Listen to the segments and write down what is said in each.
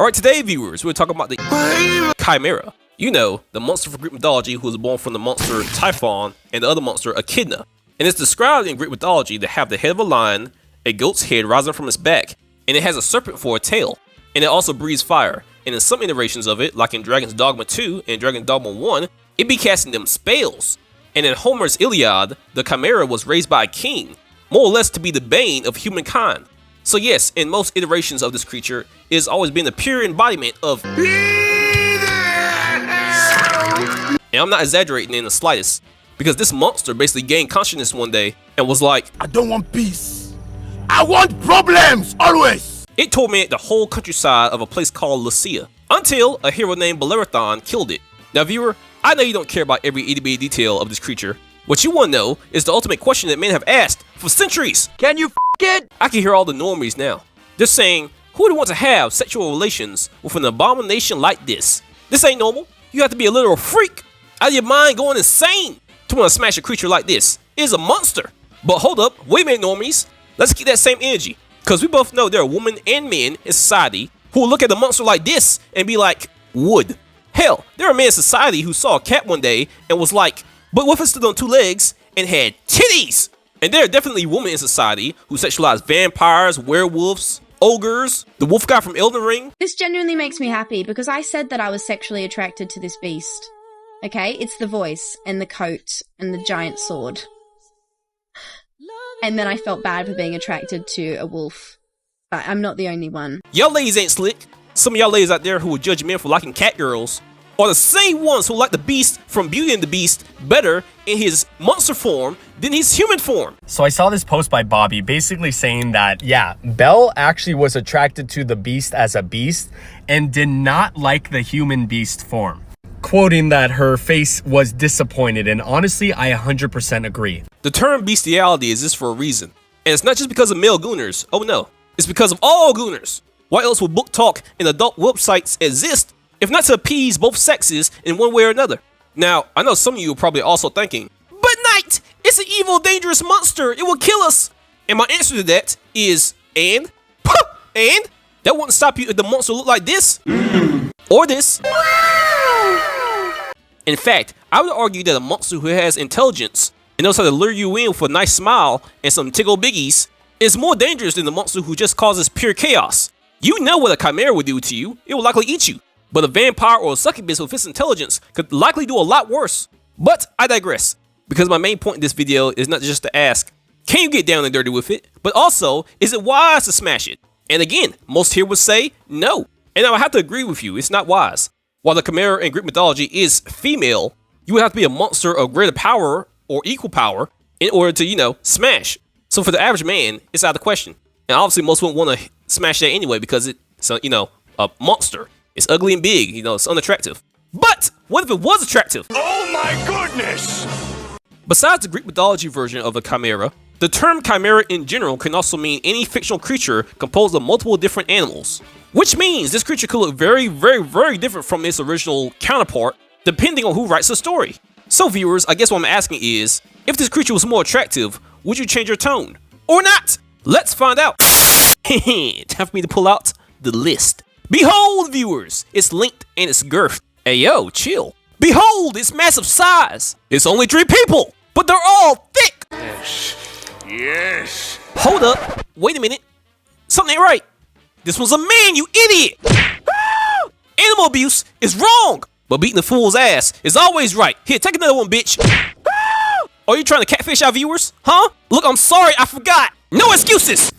Alright, today viewers, we're talking about the Chimera. You know, the monster from Greek mythology who was born from the monster Typhon and the other monster Echidna. And it's described in Greek mythology to have the head of a lion, a goat's head rising from its back, and it has a serpent for a tail. And it also breathes fire. And in some iterations of it, like in Dragon's Dogma 2 and Dragon's Dogma 1, it be casting them spells. And in Homer's Iliad, the Chimera was raised by a king, more or less to be the bane of humankind. So yes, in most iterations of this creature, it has always been the pure embodiment of and I'm not exaggerating in the slightest, because this monster basically gained consciousness one day and was like, I don't want peace. I want problems, always! It tormented the whole countryside of a place called Lucia, until a hero named Bellerophon killed it. Now viewer, I know you don't care about every itty-bitty detail of this creature. What you want to know is the ultimate question that men have asked for centuries. Can you f it? I can hear all the normies now. They're saying, who would want to have sexual relations with an abomination like this? This ain't normal. You have to be a literal freak, out of your mind going insane, to want to smash a creature like this. It is a monster. But hold up, wait a minute normies. Let's keep that same energy. Because we both know there are women and men in society who will look at a monster like this and be like, wood. Hell, there are men in society who saw a cat one day and was like, but what if it stood on two legs and had titties? And there are definitely women in society who sexualize vampires, werewolves, ogres, the wolf guy from Elden Ring. This genuinely makes me happy because I said that I was sexually attracted to this beast. Okay? It's the voice and the coat and the giant sword. And then I felt bad for being attracted to a wolf. But I'm not the only one. Y'all ladies ain't slick. Some of y'all ladies out there who would judge men for liking cat girls are the same ones who like the beast from Beauty and the Beast better in his monster form than his human form. So I saw this post by Bobby basically saying that, yeah, Belle actually was attracted to the beast as a beast and did not like the human beast form. Quoting that her face was disappointed, and honestly, I 100% agree. The term bestiality exists for a reason. And it's not just because of male gooners. Oh no, it's because of all gooners. Why else would book talk and adult websites exist if not to appease both sexes in one way or another? Now, I know some of you are probably also thinking, but Knight, it's an evil, dangerous monster. It will kill us. And my answer to that is, and? And? That wouldn't stop you if the monster looked like this. Or this. In fact, I would argue that a monster who has intelligence and knows how to lure you in with a nice smile and some tickle biggies is more dangerous than the monster who just causes pure chaos. You know what a chimera would do to you. It will likely eat you. But a vampire or a succubus with its intelligence could likely do a lot worse. But I digress, because my main point in this video is not just to ask, can you get down and dirty with it? But also, is it wise to smash it? And again, most here would say no. And I would have to agree with you, it's not wise. While the chimera in Greek mythology is female, you would have to be a monster of greater power or equal power in order to, you know, smash. So for the average man, it's out of the question. And obviously most wouldn't want to smash that anyway because it's a, you know, a monster. It's ugly and big, you know, it's unattractive. But what if it was attractive? Oh my goodness! Besides the Greek mythology version of the chimera, the term chimera in general can also mean any fictional creature composed of multiple different animals. Which means this creature could look very, very, very different from its original counterpart, depending on who writes the story. So viewers, I guess what I'm asking is, if this creature was more attractive, would you change your tone? Or not? Let's find out. Time for me to pull out the list. Behold, viewers, its length and its girth. Hey yo, chill. Behold, its massive size. It's only 3 people, but they're all thick. Yes. Hold up, wait a minute. Something ain't right. This one's a man, you idiot. Animal abuse is wrong, but beating the fool's ass is always right. Here, take another one, bitch. Are you trying to catfish our viewers? Huh? Look, I'm sorry, I forgot. No excuses.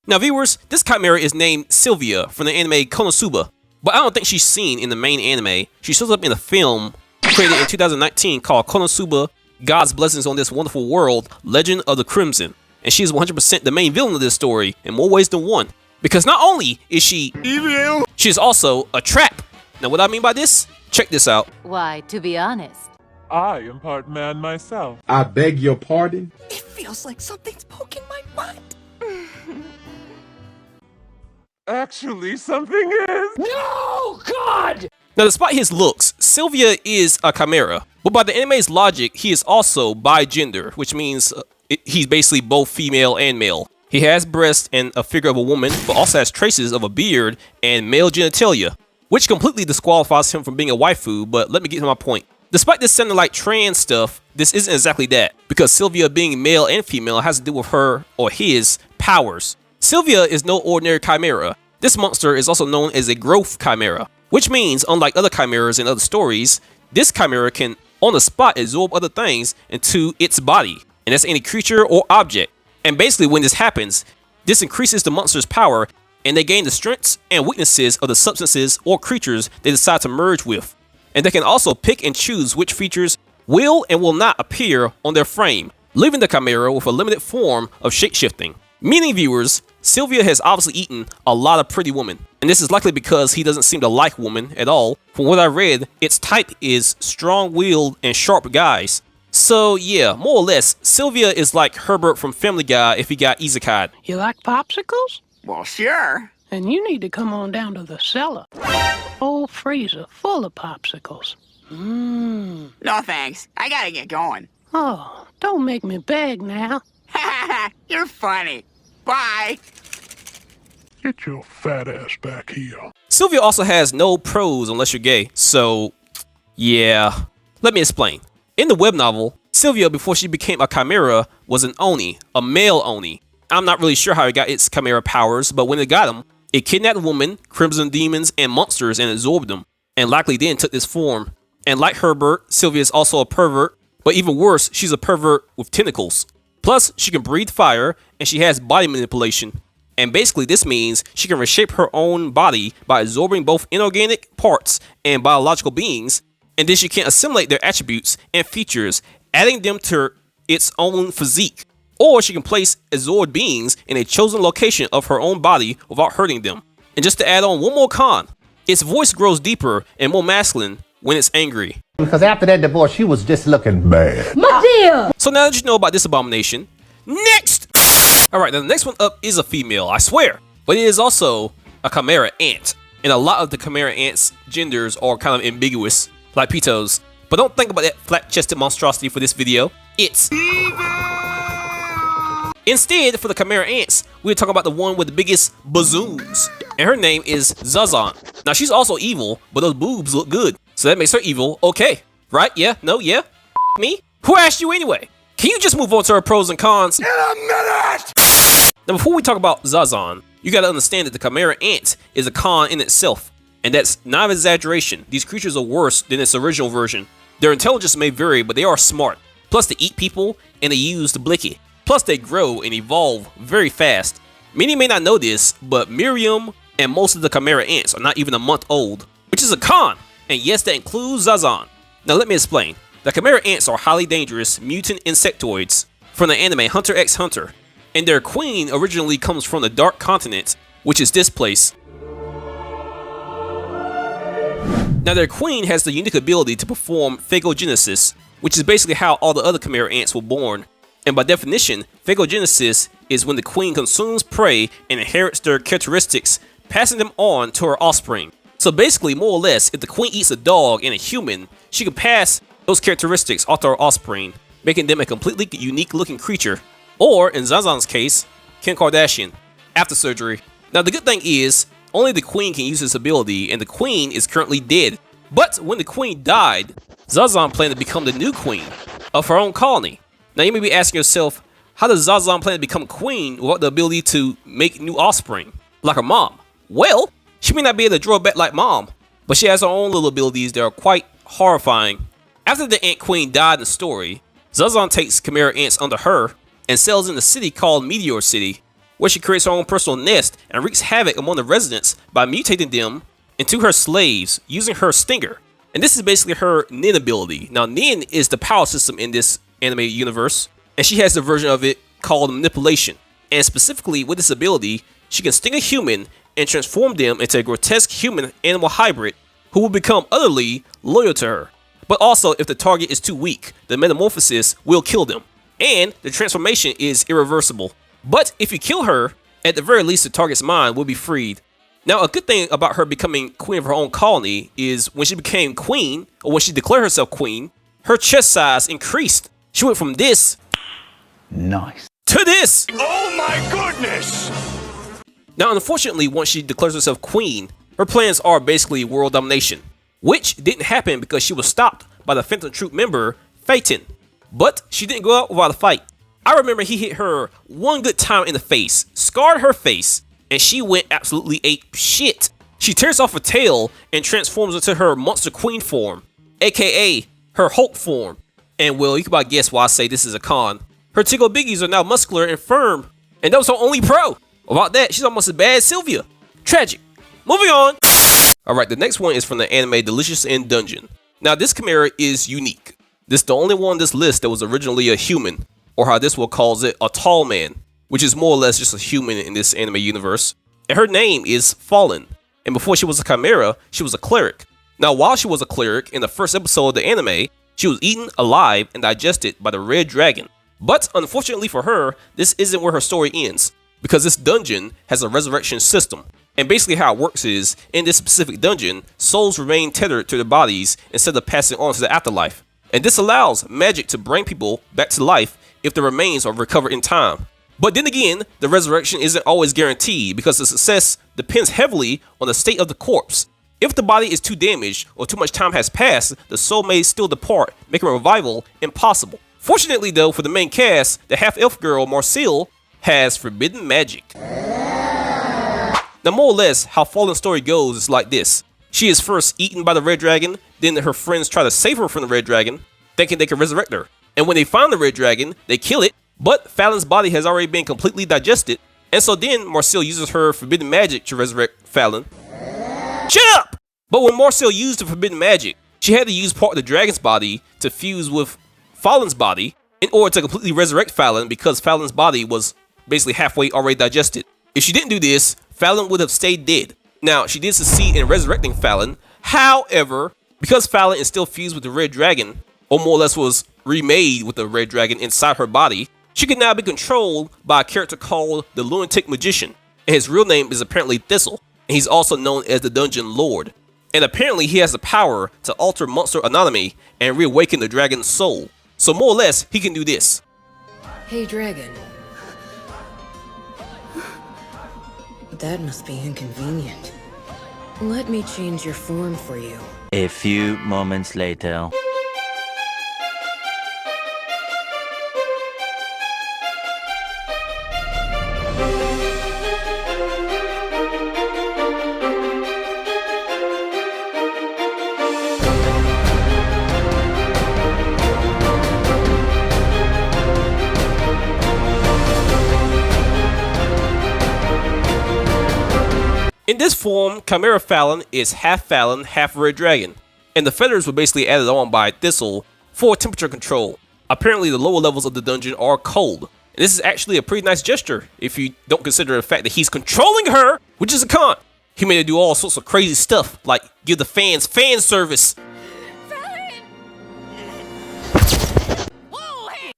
Now viewers, this chimera is named Sylvia from the anime Konosuba, but I don't think she's seen in the main anime. She shows up in a film created in 2019 called Konosuba, God's Blessings on This Wonderful World, Legend of the Crimson. And she is 100% the main villain of this story in more ways than one. Because not only is she evil, she is also a trap. Now what I mean by this? Check this out. Why, to be honest, I am part man myself. I beg your pardon? It feels like something's poking my butt. Actually, something is. No, God! Now despite his looks, Sylvia is a chimera. But by the anime's logic, he is also bi-gender, which means he's basically both female and male. He has breasts and a figure of a woman, but also has traces of a beard and male genitalia, which completely disqualifies him from being a waifu, but let me get to my point. Despite this sounding like trans stuff, this isn't exactly that, because Sylvia being male and female has to do with her, or his, powers. Sylvia is no ordinary chimera. This monster is also known as a growth chimera, which means, unlike other chimeras in other stories, this chimera can, on the spot, absorb other things into its body, and that's any creature or object. And basically when this happens, this increases the monster's power, and they gain the strengths and weaknesses of the substances or creatures they decide to merge with. And they can also pick and choose which features will and will not appear on their frame, leaving the chimera with a limited form of shapeshifting. Meaning, viewers, Sylvia has obviously eaten a lot of pretty women, and this is likely because he doesn't seem to like women at all. From what I read, its type is strong-willed and sharp guys. So yeah, more or less, Sylvia is like Herbert from Family Guy if he got isekai'd. You like popsicles? Well, sure. And you need to come on down to the cellar. Whole freezer full of popsicles. No thanks. I gotta get going. Oh, don't make me beg now. You're funny. Bye. Get your fat ass back here. Sylvia also has no pros unless you're gay, so yeah. Let me explain. In the web novel, Sylvia, before she became a chimera, was an oni, a male oni. I'm not really sure how it got its chimera powers, but when it got them, it kidnapped women, crimson demons, and monsters and absorbed them, and likely then took this form. And like Herbert, Sylvia is also a pervert, but even worse, she's a pervert with tentacles. Plus, she can breathe fire, and she has body manipulation. And basically this means she can reshape her own body by absorbing both inorganic parts and biological beings, and then she can assimilate their attributes and features, adding them to its own physique. Or she can place absorbed beings in a chosen location of her own body without hurting them. And just to add on one more con, its voice grows deeper and more masculine when it's angry. Because after that divorce, she was just looking bad. So now that you know about this abomination, next! Alright, now the next one up is a female, I swear. But it is also a chimera ant. And a lot of the chimera ants' genders are kind of ambiguous, like Pito's. But don't think about that flat-chested monstrosity for this video. It's instead, for the chimera ants, we're talking about the one with the biggest bazooms. And her name is Zazan. Now she's also evil, but those boobs look good. So that makes her evil, okay. Right? Yeah? No? Yeah? Me? Who asked you anyway? Can you just move on to her pros and cons? In a minute! Now before we talk about Zazan, you gotta understand that the chimera ant is a con in itself. And that's not an exaggeration. These creatures are worse than its original version. Their intelligence may vary, but they are smart. Plus they eat people, and they use the blicky. Plus they grow and evolve very fast. Many may not know this, but Miriam and most of the chimera ants are not even a month old, which is a con. And yes, that includes Zazan. Now let me explain. The chimera ants are highly dangerous mutant insectoids from the anime Hunter x Hunter. And their queen originally comes from the Dark Continent, which is this place. Now their queen has the unique ability to perform phagogenesis, which is basically how all the other chimera ants were born. And by definition, phagogenesis is when the queen consumes prey and inherits their characteristics, passing them on to her offspring. So basically, more or less, if the queen eats a dog and a human, she can pass those characteristics off to her offspring, making them a completely unique looking creature. Or, in Zazan's case, Kim Kardashian, after surgery. Now the good thing is, only the queen can use this ability, and the queen is currently dead. But when the queen died, Zazan planned to become the new queen of her own colony. Now you may be asking yourself, how does Zazan plan to become queen without the ability to make new offspring, like her mom? Well, she may not be able to draw back like mom, but she has her own little abilities that are quite horrifying. After the ant queen died in the story, Zazan takes chimera ants under her and settles in a city called Meteor City, where she creates her own personal nest and wreaks havoc among the residents by mutating them into her slaves using her stinger. And this is basically her Nin ability. Now Nin is the power system in this anime universe, and she has the version of it called manipulation. And specifically with this ability, she can sting a human and transform them into a grotesque human-animal hybrid who will become utterly loyal to her. But also, if the target is too weak, the metamorphosis will kill them, and the transformation is irreversible. But if you kill her, at the very least the target's mind will be freed. Now a good thing about her becoming queen of her own colony is when she became queen, or when she declared herself queen, her chest size increased. She went from this Nice. to this. Oh my goodness! Now, unfortunately, once she declares herself queen, her plans are basically world domination, which didn't happen because she was stopped by the Phantom Troop member, Phaeton. But she didn't go out without a fight. I remember he hit her one good time in the face, scarred her face, and she went absolutely ape shit. She tears off her tail and transforms into her Monster Queen form, aka her Hulk form. And well, you can about guess why I say this is a con. Her tickle biggies are now muscular and firm, and that was her only pro. About that, she's almost as bad as Sylvia. Tragic. Moving on. Alright, the next one is from the anime Delicious in Dungeon. Now, this Chimera is unique. This is the only one on this list that was originally a human, or how this one calls it, a tall man, which is more or less just a human in this anime universe. And her name is Fallon. And before she was a Chimera, she was a cleric. Now, while she was a cleric, in the first episode of the anime, she was eaten alive and digested by the red dragon. But unfortunately for her, this isn't where her story ends, because this dungeon has a resurrection system. And basically how it works is, in this specific dungeon, souls remain tethered to their bodies instead of passing on to the afterlife. And this allows magic to bring people back to life if the remains are recovered in time. But then again, the resurrection isn't always guaranteed because the success depends heavily on the state of the corpse. If the body is too damaged or too much time has passed, the soul may still depart, making revival impossible. Fortunately though, for the main cast, the half-elf girl Marcille has forbidden magic. Now, more or less, how Fallon's story goes is like this. She is first eaten by the red dragon, then her friends try to save her from the red dragon, thinking they can resurrect her. And when they find the red dragon, they kill it, but Fallon's body has already been completely digested, and so then Marcille uses her forbidden magic to resurrect Fallon. Shut up! But when Marcille used the forbidden magic, she had to use part of the dragon's body to fuse with Fallon's body in order to completely resurrect Fallon because Fallon's body was basically halfway already digested. If she didn't do this, Fallon would have stayed dead. Now, she did succeed in resurrecting Fallon. However, because Fallon is still fused with the red dragon, or more or less was remade with the red dragon inside her body, she can now be controlled by a character called the Lunatic Magician. And his real name is apparently Thistle, and he's also known as the Dungeon Lord. And apparently he has the power to alter monster anatomy and reawaken the dragon's soul. So more or less, he can do this. Hey, dragon. That must be inconvenient. Let me change your form for you. A few moments later. In this form, Chimera Fallon is half Fallon, half red dragon, and the feathers were basically added on by Thistle for temperature control. Apparently the lower levels of the dungeon are cold, and this is actually a pretty nice gesture if you don't consider the fact that he's controlling her, which is a con. He made her do all sorts of crazy stuff, like give the fans fan service.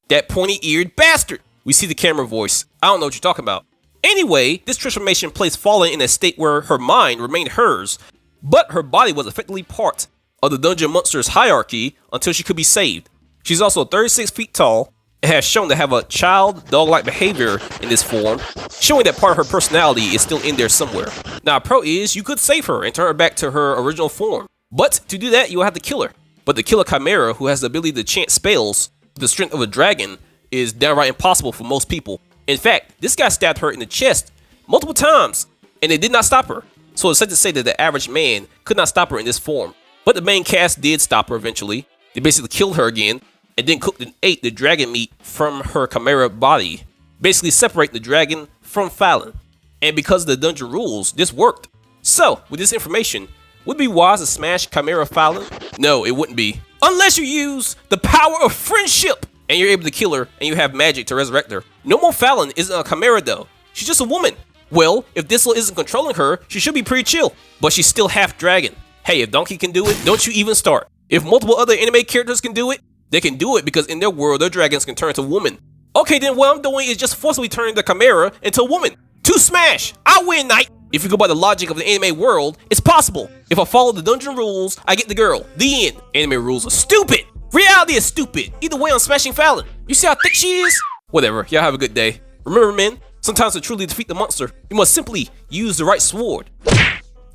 That pointy-eared bastard! We see the camera voice. I don't know what you're talking about. Anyway, this transformation placed Fallon in a state where her mind remained hers, but her body was effectively part of the dungeon monster's hierarchy until she could be saved. She's also 36 feet tall and has shown to have a child dog-like behavior in this form, showing that part of her personality is still in there somewhere. Now, a pro is you could save her and turn her back to her original form, but to do that, you'll have to kill her. But to kill a chimera who has the ability to chant spells with the strength of a dragon is downright impossible for most people. In fact, this guy stabbed her in the chest multiple times, and it did not stop her. So it's safe to say that the average man could not stop her in this form. But the main cast did stop her eventually. They basically killed her again, and then cooked and ate the dragon meat from her chimera body, basically separating the dragon from Fallon. And because of the dungeon rules, this worked. So, with this information, would it be wise to smash Chimera Fallon? No, it wouldn't be. Unless you use the power of friendship! And you're able to kill her, and you have magic to resurrect her. No more Fallon isn't a chimera though. She's just a woman. Well, if Thistle isn't controlling her, she should be pretty chill. But she's still half dragon. Hey, if Donkey can do it, don't you even start. If multiple other anime characters can do it, they can do it because in their world, their dragons can turn to women. Okay, then what I'm doing is just forcibly turning the chimera into a woman. To smash! I win, knight! If you go by the logic of the anime world, it's possible. If I follow the dungeon rules, I get the girl. The end. Anime rules are stupid! Reality is stupid. Either way, I'm smashing Fallon. You see how thick she is? Whatever, y'all have a good day. Remember, men, sometimes to truly defeat the monster, you must simply use the right sword.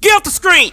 Get off the screen!